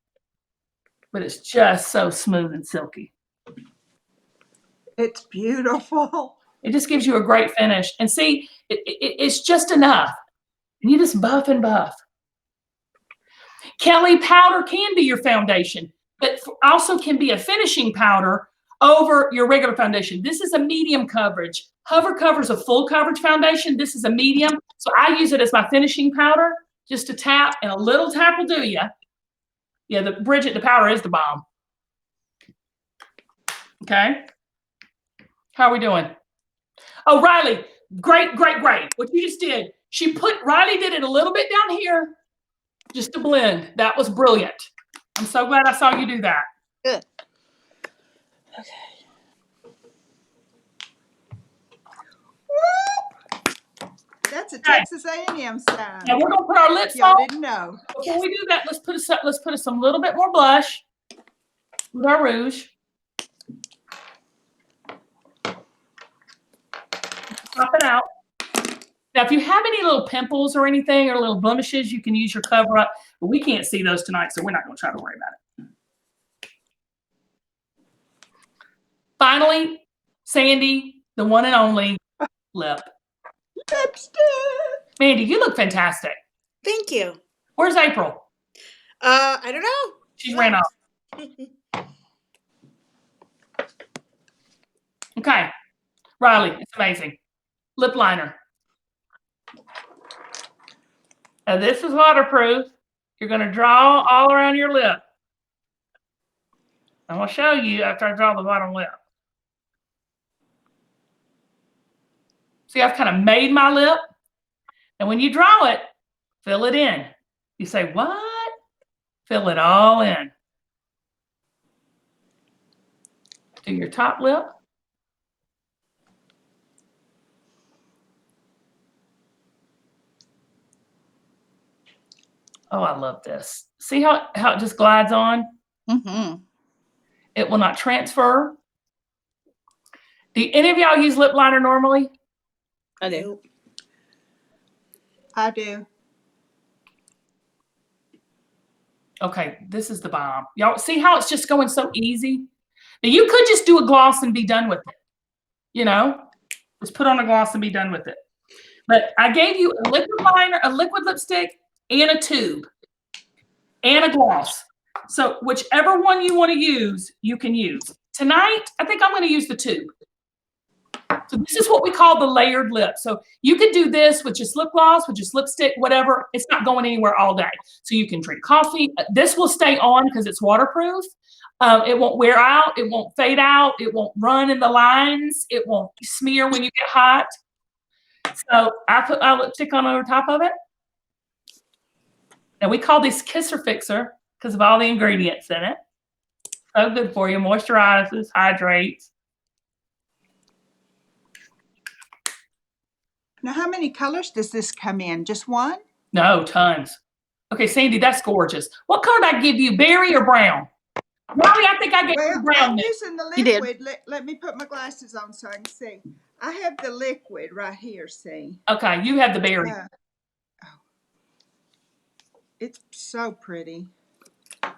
but it's just so smooth and silky. It's beautiful. It just gives you a great finish. And see, it's just enough. And you just buff and buff. Kelly, powder can be your foundation, but also can be a finishing powder over your regular foundation. This is a medium coverage. Hover Cover is a full coverage foundation. This is a medium. So I use it as my finishing powder, just to tap, and a little tap will do you. Yeah, Bridget, the powder is the bomb. Okay. How are we doing? Oh, Rilee, great, great, great. What you just did, Rilee did it a little bit down here, just to blend. That was brilliant. I'm so glad I saw you do that. Good. Okay. That's a Texas A&M sign. Now we're gonna put our lips Y'all on. didn't know. Before we do that, let's put some little bit more blush with our rouge. Pop it out. Now, if you have any little pimples or anything or little blemishes, you can use your cover up, but we can't see those tonight, so we're not going to try to worry about it. Finally, Sandee, the one and only lip. Lipstick. Mandy, you look fantastic. Thank you. Where's April? I don't know. She ran off. Okay. Rilee, it's amazing. Lip liner. Now this is waterproof. You're going to draw all around your lip. I'm going to show you after I draw the bottom lip. See, I've kind of made my lip. And when you draw it, fill it in. You say, what? Fill it all in. Do your top lip. Oh, I love this. See how it just glides on? Mm-hmm. It will not transfer. Do any of y'all use lip liner normally? I do. I do. Okay, this is the bomb. Y'all see how it's just going so easy? Now you could just do a gloss and be done with it. You know, just put on a gloss and be done with it. But I gave you a liquid liner, a liquid lipstick, and a tube, and a gloss. So whichever one you want to use, you can use. Tonight, I think I'm going to use the tube. So this is what we call the layered lip. So you could do this with just lip gloss, with just lipstick, whatever. It's not going anywhere all day. So you can drink coffee. This will stay on because it's waterproof. It won't wear out. It won't fade out. It won't run in the lines. It won't smear when you get hot. So I put my lipstick on over top of it. Now we call this Kisser Fixer because of all the ingredients in it. So good for you. Moisturizes, hydrates. Now, how many colors does this come in? Just one? No, tons. Okay, Sandee, that's gorgeous. What color did I give you, berry or brown? Rilee, I think I gave you Well, brown. I'm using the You did. liquid. Let me put my glasses on so I can see. I have the liquid right here, see? Okay, you have the berry. Oh. It's so pretty. I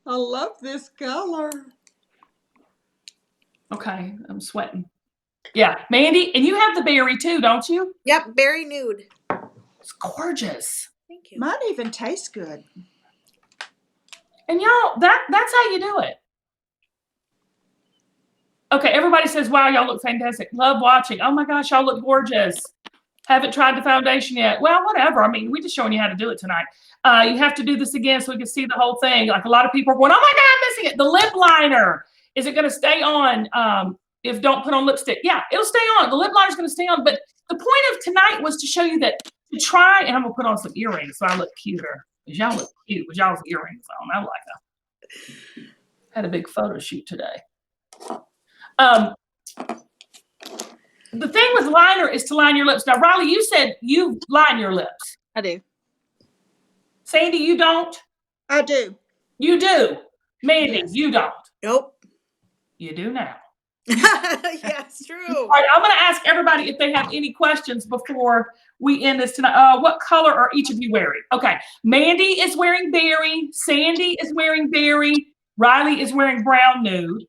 love this color. Okay, I'm sweating. Yeah, Mandy, and you have the berry too, don't you? Yep, berry nude. It's gorgeous. Thank you. Mine even tastes good. And y'all, that's how you do it. Okay, everybody says, wow, y'all look fantastic. Love watching. Oh my gosh, y'all look gorgeous. Haven't tried the foundation yet. Well, whatever. I mean, we're just showing you how to do it tonight. You have to do this again so we can see the whole thing. Like a lot of people are going, oh my God, I'm missing it. The lip liner. Is it going to stay on if don't put on lipstick? Yeah, it'll stay on. The lip liner is going to stay on. But the point of tonight was to show you that to try, and I'm going to put on some earrings so I look cuter. Because y'all look cute with y'all's earrings on. I had a big photo shoot today. The thing with liner is to line your lips. Now, Rilee, you said you line your lips. I do. Sandee, you don't? I do. You do. Mandy, Yes. you don't. Nope. You do now. Yeah, it's true. All right, I'm going to ask everybody if they have any questions before we end this tonight. What color are each of you wearing? Okay, Mandy is wearing berry. Sandee is wearing berry. Rilee is wearing brown nude.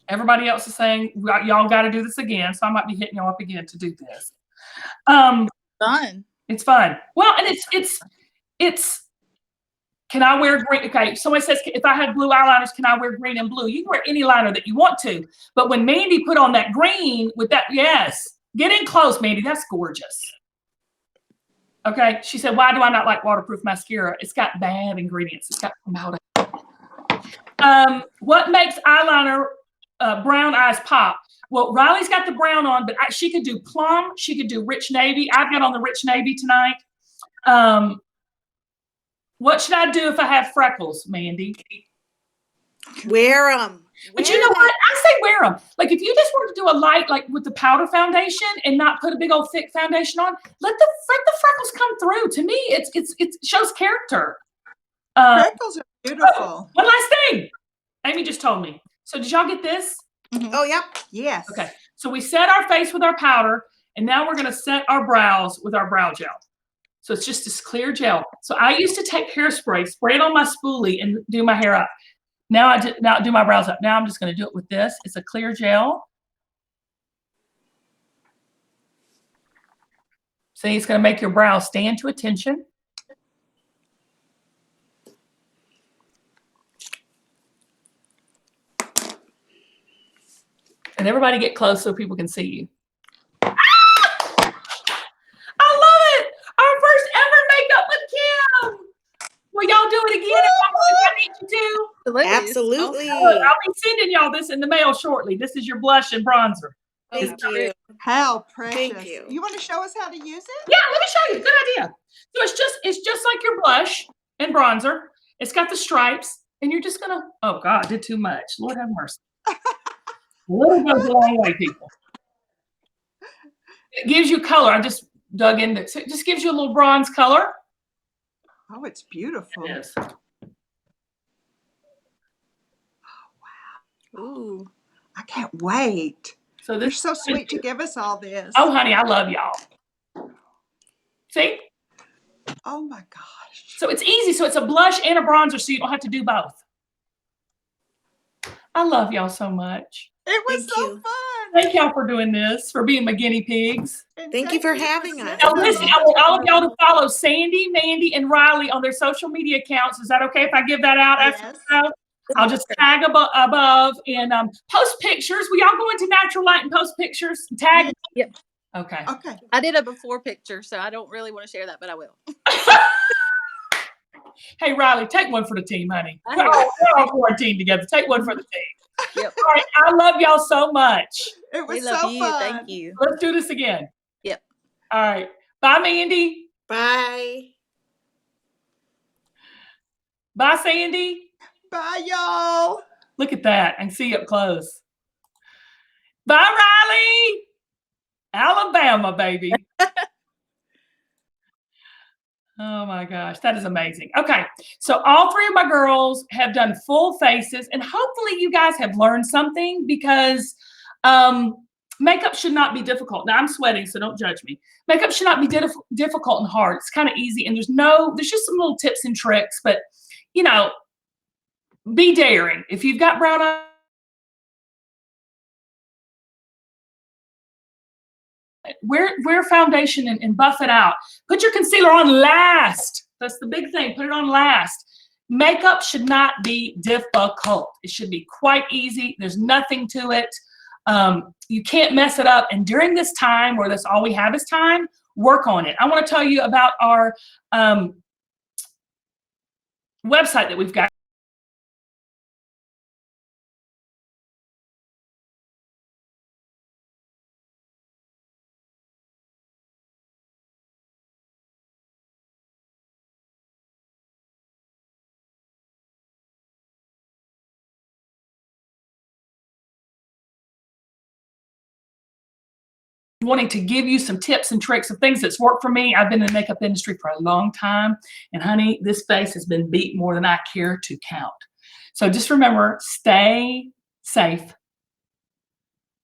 Everybody else is saying, y'all got to do this again, so I might be hitting y'all up again to do this. Fun. It's fun. Well, and it's. Can I wear green? Okay, somebody says, if I had blue eyeliners, can I wear green and blue? You can wear any liner that you want to. But when Mandy put on that green with that, yes, get in close, Mandy. That's gorgeous. Okay, she said, why do I not like waterproof mascara? It's got bad ingredients. It's got formaldehyde. What makes eyeliner brown eyes pop? Well, Rilee's got the brown on, but she could do plum. She could do rich navy. I've got on the rich navy tonight. What should I do if I have freckles, Mandy? Wear them. But you know what? I say wear them. Like if you just want to do a light, like with the powder foundation and not put a big old thick foundation on, let the freckles come through. To me, it shows character. Freckles are beautiful. One last thing. Amy just told me. So did y'all get this? Oh, yep. Yes. Okay. So we set our face with our powder, and now we're going to set our brows with our brow gel. So it's just this clear gel. So I used to take hairspray, spray it on my spoolie, and do my hair up. Now now do my brows up. Now I'm just going to do it with this. It's a clear gel. See, it's going to make your brows stand to attention. And everybody get close so people can see you. Ah! I love it. Our first ever makeup with Kim. Will y'all do it again if I need you to? Absolutely. Look, I'll be sending y'all this in the mail shortly. This is your blush and bronzer. Thank you. How precious. Thank you. You want to show us how to use it? Yeah, let me show you. Good idea. So it's just like your blush and bronzer. It's got the stripes, and you're just gonna. Oh God, I did too much. Lord have mercy. A little goes a long way, people. It gives you color. I just dug in. So it just gives you a little bronze color. Oh, it's beautiful. It is. Ooh. I can't wait. So You're this. so sweet to give us all this. Oh, honey, I love y'all. See? Oh my gosh. So it's easy. So it's a blush and a bronzer, so you don't have to do both. I love y'all so much. It was Thank so you. fun. Thank y'all for doing this, for being my guinea pigs. And Thank you for having us. Now listen, I want all of y'all to follow Sandee, Mandy, and Rilee on their social media accounts. Is that okay if I give that out after Yes. the show? I'll just tag above and post pictures. Will y'all go into natural light and post pictures? Tag? Yep. Okay. Okay. I did a before picture, so I don't really want to share that, but I will. Hey, Rilee, take one for the team, honey. I We're will. all quarantined together. Take one for the team. Yep. All right. I love y'all so much. It was We love so you. fun. Thank you. Let's do this again. Yep. All right. Bye, Mandy. Bye. Bye, Sandy. Bye, y'all. Look at that. I can see you up close. Bye, Rilee. Alabama, baby. Oh my gosh, that is amazing. Okay, so all three of my girls have done full faces, and hopefully you guys have learned something because makeup should not be difficult. Now I'm sweating, so don't judge me. Makeup should not be difficult and hard. It's kind of easy, and there's just some little tips and tricks, but you know, be daring. If you've got brown eyes, wear foundation and buff it out. Put your concealer on last. That's the big thing. Put it on last. Makeup should not be difficult. It should be quite easy. There's nothing to it. You can't mess it up. And during this time where that's all we have is time, work on it. I want to tell you about our website that we've got. Wanting to give you some tips and tricks of things that's worked for me. I've been in the makeup industry for a long time, and honey, this face has been beat more than I care to count. So just remember, stay safe.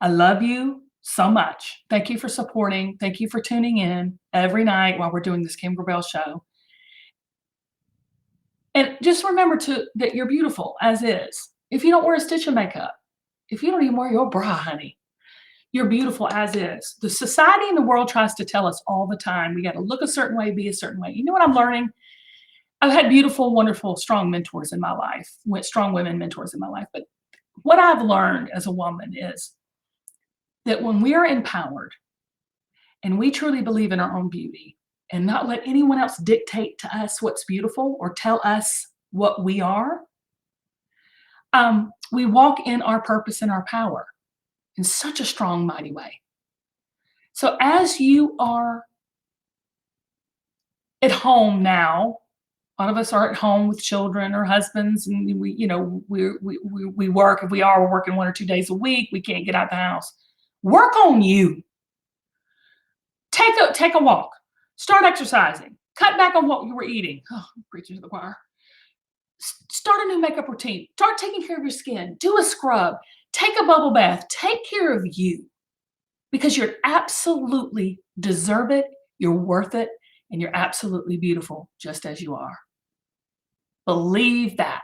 I love you so much. Thank you for supporting. Thank you for tuning in every night while we're doing this Kim Gravel show. And just remember that you're beautiful as is. If you don't wear a stitch of makeup, if you don't even wear your bra, honey, you're beautiful as is. The society and the world tries to tell us all the time, we got to look a certain way, be a certain way. You know what I'm learning? I've had beautiful, wonderful, strong mentors in my life, strong women mentors in my life. But what I've learned as a woman is that when we are empowered and we truly believe in our own beauty and not let anyone else dictate to us what's beautiful or tell us what we are, we walk in our purpose and our power in such a strong, mighty way. So as you are at home now, a lot of us are at home with children or husbands, and we work. If we're working 1 or 2 days a week, we can't get out the house. Work on you. Take a walk. Start exercising. Cut back on what you were eating. Oh, I'm preaching to the choir. Start a new makeup routine. Start taking care of your skin. Do a scrub. Take a bubble bath. Take care of you because you're absolutely deserve it. You're worth it. And you're absolutely beautiful just as you are. Believe that.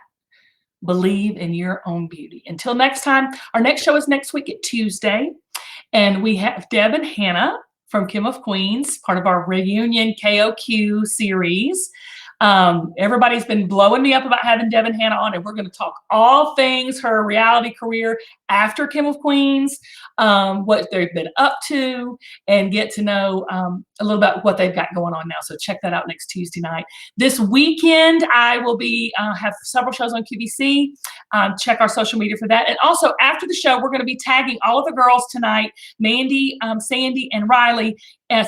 Believe in your own beauty. Until next time, our next show is next week at Tuesday. And we have Deb and Hannah from Kim of Queens, part of our reunion KOQ series. Everybody's been blowing me up about having Deb and Hannah on, and we're going to talk all things her reality career after Kim of Queens, what they've been up to, and get to know a little about what they've got going on now. So check that out next Tuesday night. This weekend, I will be have several shows on QVC. Check our social media for that. And also after the show, we're going to be tagging all of the girls tonight, Mandy, Sandee, and Rilee,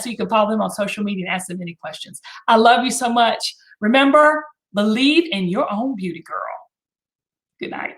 so you can follow them on social media and ask them any questions. I love you so much. Remember, believe in your own beauty, girl. Good night.